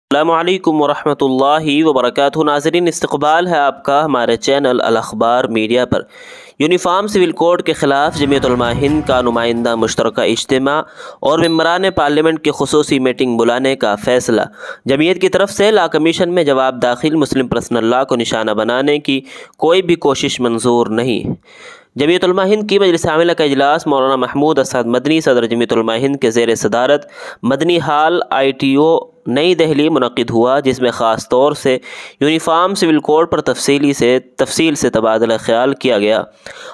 السلام علیکم ورحمۃ اللہ وبرکاتہ۔ ناظرین، استقبال ہے آپ کا ہمارے چینل الاخبار میڈیا پر۔ یونیفارم سول کوڈ کے خلاف جمعیت علماء ہند کا نمائندہ مشترکہ اجتماع اور ممبران پارلیمنٹ کی خصوصی میٹنگ بلانے کا فیصلہ۔ جمعیت کی طرف سے لا کمیشن میں جواب داخل مسلم پرسنل لا کو نشانہ بنانے کی کوئی بھی کوشش منظور نہیں۔ جمعیت علماء ہند کی مجلس عاملہ کا اجلاس مولانا محمود اسعد مدنی صدر جمعیت علماء ہند کے زیر صدارت مدنی ہال ITO نئی دہلی منعقد ہوا، جس میں خاص طور سے یونیفارم سول کوڈ پر تفصیل سے تبادلہ خیال کیا گیا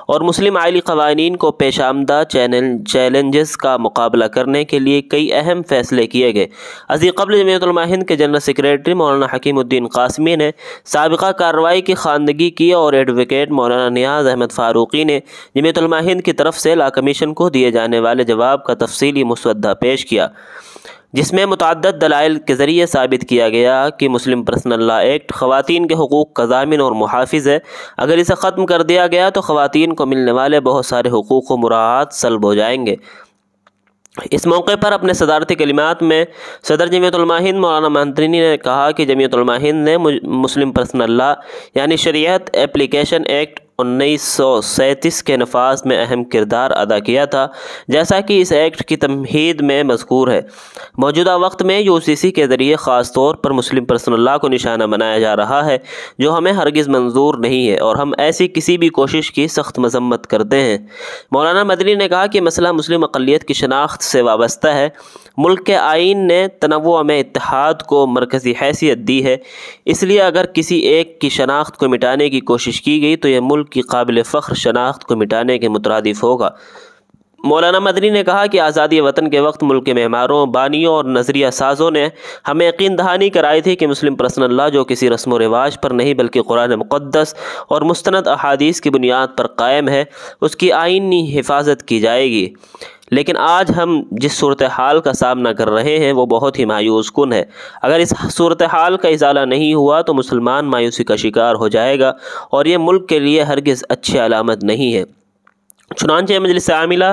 اور مسلم آئلی قوانین کو پیش آمدہ چیلنجز کا مقابلہ کرنے کے لیے کئی اہم فیصلے کیے گئے۔ ازیں قبل جمعیت علماء ہند کے جنرل سیکریٹری مولانا حکیم الدین قاسمی نے سابقہ کارروائی کی خواندگی کی اور ایڈوکیٹ مولانا نیاز احمد فاروقی نے جمعیت علماء ہند کی طرف سے لا کمیشن کو دیے جانے والے جواب کا تفصیلی مسودہ پیش کیا، جس میں متعدد دلائل کے ذریعے ثابت کیا گیا کہ مسلم پرسنل لا ایکٹ خواتین کے حقوق کا ضامن اور محافظ ہے۔ اگر اسے ختم کر دیا گیا تو خواتین کو ملنے والے بہت سارے حقوق و مراعات سلب ہو جائیں گے۔ اس موقع پر اپنے صدارتی کلمات میں صدر جمعیت علماء ہند مولانا مدنی نے کہا کہ جمعیت علماء ہند نے مسلم پرسنل لا یعنی شریعت اپلیکیشن ایکٹ 1937 کے نفاذ میں اہم کردار ادا کیا تھا، جیسا کہ اس ایکٹ کی تمہید میں مذکور ہے۔ موجودہ وقت میں UCC کے ذریعے خاص طور پر مسلم پرسنل لا کو نشانہ بنایا جا رہا ہے، جو ہمیں ہرگز منظور نہیں ہے اور ہم ایسی کسی بھی کوشش کی سخت مذمت کرتے ہیں۔ مولانا مدنی نے کہا کہ مسئلہ مسلم اقلیت کی شناخت سے وابستہ ہے۔ ملک کے آئین نے تنوع میں اتحاد کو مرکزی حیثیت دی ہے، اس لیے اگر کسی ایک کی شناخت کو مٹانے کی کوشش کی گئی تو یہ ملک کی قابل فخر شناخت کو مٹانے کے مترادف ہوگا۔ مولانا مدنی نے کہا کہ آزادی وطن کے وقت ملک کے معماروں، بانیوں اور نظریہ سازوں نے ہمیں یقین دہانی کرائی تھی کہ مسلم پرسنل لا جو کسی رسم و رواج پر نہیں بلکہ قرآن مقدس اور مستند احادیث کی بنیاد پر قائم ہے، اس کی آئینی حفاظت کی جائے گی۔ لیکن آج ہم جس صورتحال کا سامنا کر رہے ہیں وہ بہت ہی مایوس کن ہے۔ اگر اس صورتحال کا ازالہ نہیں ہوا تو مسلمان مایوسی کا شکار ہو جائے گا اور یہ ملک کے لیے ہرگز اچھی علامت نہیں ہے۔ چنانچہ مجلس عاملہ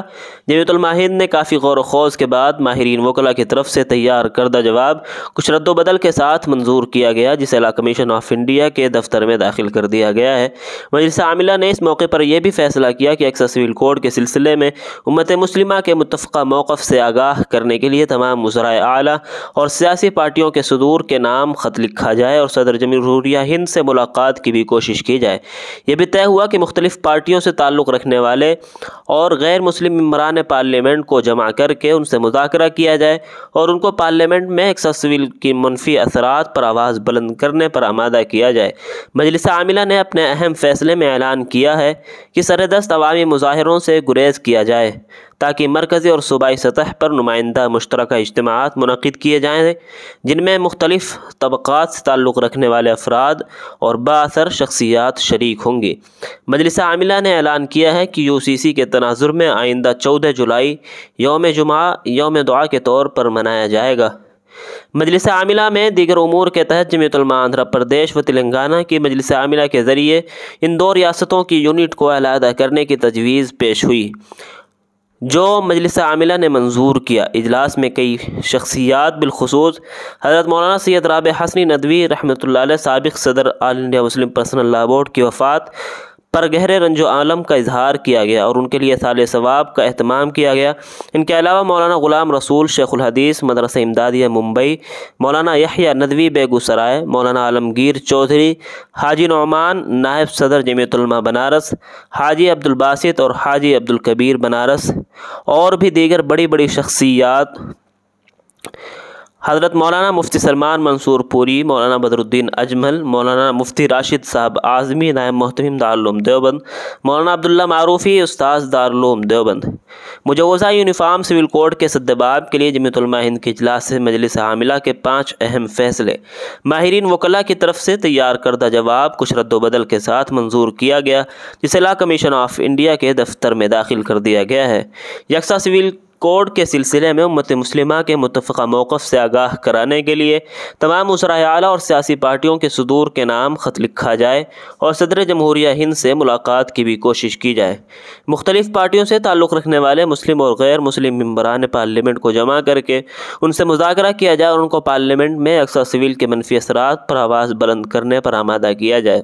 جمعیت علماء ہند نے کافی غور و خوض کے بعد ماہرین وکلاء کی طرف سے تیار کردہ جواب کچھ رد و بدل کے ساتھ منظور کیا گیا، جسے لا کمیشن آف انڈیا کے دفتر میں داخل کر دیا گیا ہے۔ مجلس عاملہ نے اس موقع پر یہ بھی فیصلہ کیا کہ ایکسس سول کوڈ کے سلسلے میں امت مسلمہ کے متفقہ موقف سے آگاہ کرنے کے لیے تمام وزرائے اعلیٰ اور سیاسی پارٹیوں کے صدور کے نام خط لکھا جائے اور صدر جمہوریہ ہند سے ملاقات کی بھی کوشش کی جائے۔ یہ بھی طے ہوا کہ مختلف پارٹیوں سے تعلق رکھنے والے اور غیر مسلم ممبران پارلیمنٹ کو جمع کر کے ان سے مذاکرہ کیا جائے اور ان کو پارلیمنٹ میں ایکسس سول کی منفی اثرات پر آواز بلند کرنے پر آمادہ کیا جائے۔ مجلس عاملہ نے اپنے اہم فیصلے میں اعلان کیا ہے کہ سردست عوامی مظاہروں سے گریز کیا جائے تاکہ مرکزی اور صوبائی سطح پر نمائندہ مشترکہ اجتماعات منعقد کیے جائیں جن میں مختلف طبقات سے تعلق رکھنے والے افراد اور بااثر شخصیات شریک ہوں گی۔ مجلس عاملہ نے اعلان کیا ہے کہ UCC کے تناظر میں آئندہ 14 جولائی یوم جمعہ یوم دعا کے طور پر منایا جائے گا۔ مجلس عاملہ میں دیگر امور کے تحت جمعیت علماء آندھرا پردیش و تلنگانہ کی مجلس عاملہ کے ذریعے ان دو ریاستوں کی یونٹ کو علیحدہ کرنے کی تجویز پیش ہوئی، جو مجلس عاملہ نے منظور کیا۔ اجلاس میں کئی شخصیات بالخصوص حضرت مولانا سید رابع حسنی ندوی رحمۃ اللہ علیہ سابق صدر آل انڈیا مسلم پرسنل لا بورڈ کی وفات پر گہرے رنج و الم کا اظہار کیا گیا اور ان کے لیے اثال ثواب کا اہتمام کیا گیا۔ ان کے علاوہ مولانا غلام رسول شیخ الحدیث مدرسہ امدادیہ ممبئی، مولانا یحییٰ ندوی بیگو سرائے، مولانا عالمگیر چودھری، حاجی نعمان نائب صدر جمعیت علماء بنارس، حاجی عبدالباسط اور حاجی عبدالکبیر بنارس اور بھی دیگر بڑی بڑی شخصیات، حضرت مولانا مفتی سلمان منصور پوری، مولانا بدر الدین اجمل، مولانا مفتی راشد صاحب اعظمی نائب محتمم دارالعلوم دیوبند، مولانا عبداللہ معروفی استاذ دارالعلوم دیوبند۔ مجوزہ یونیفارم سول کوڈ کے سدباب کے لیے جمعیت علماء ہند کے اجلاس سے مجلس عاملہ کے 5 اہم فیصلے ماہرین وکلاء کی طرف سے تیار کردہ جواب کچھ رد و بدل کے ساتھ منظور کیا گیا، جسے لا کمیشن آف انڈیا کے دفتر میں داخل کر دیا گیا ہے۔ یکساں سول کوڈ کے سلسلے میں امت مسلمہ کے متفقہ موقف سے آگاہ کرانے کے لیے تمام وزرائے اعلیٰ اور سیاسی پارٹیوں کے صدور کے نام خط لکھا جائے اور صدر جمہوریہ ہند سے ملاقات کی بھی کوشش کی جائے۔ مختلف پارٹیوں سے تعلق رکھنے والے مسلم اور غیر مسلم ممبران پارلیمنٹ کو جمع کر کے ان سے مذاکرہ کیا جائے اور ان کو پارلیمنٹ میں اقصیٰ سویل کے منفی اثرات پر آواز بلند کرنے پر آمادہ کیا جائے۔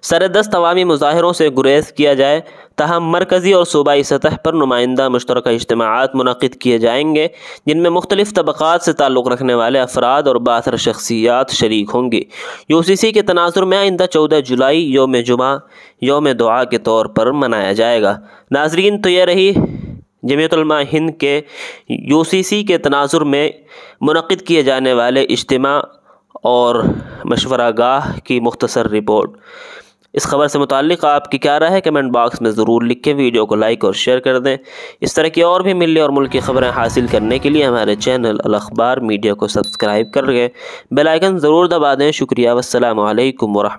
سردست عوامی مظاہروں سے گریز کیا جائے، تاہم مرکزی اور صوبائی سطح پر نمائندہ مشترکہ اجتماعات منعقد کیے جائیں گے جن میں مختلف طبقات سے تعلق رکھنے والے افراد اور بااثر شخصیات شریک ہوں گی۔ UCC کے تناظر میں آئندہ 14 جولائی یوم جمعہ یوم دعا کے طور پر منایا جائے گا۔ ناظرین، تو یہ رہی جمعیت علماء ہند کے UCC کے تناظر میں منعقد کیے جانے اجتماع اجتماع اور مشورہ گاہ کی مختصر رپورٹ۔ اس خبر سے متعلق آپ کی کیا رائے ہے؟ کمنٹ باکس میں ضرور لکھیں، ویڈیو کو لائک اور شیئر کر دیں۔ اس طرح کی اور بھی ملی اور ملکی خبریں حاصل کرنے کے لیے ہمارے چینل الاخبار میڈیا کو سبسکرائب کر کے بیل آئیکن ضرور دبا دیں۔ شکریہ، والسلام علیکم ورحمۃ اللہ۔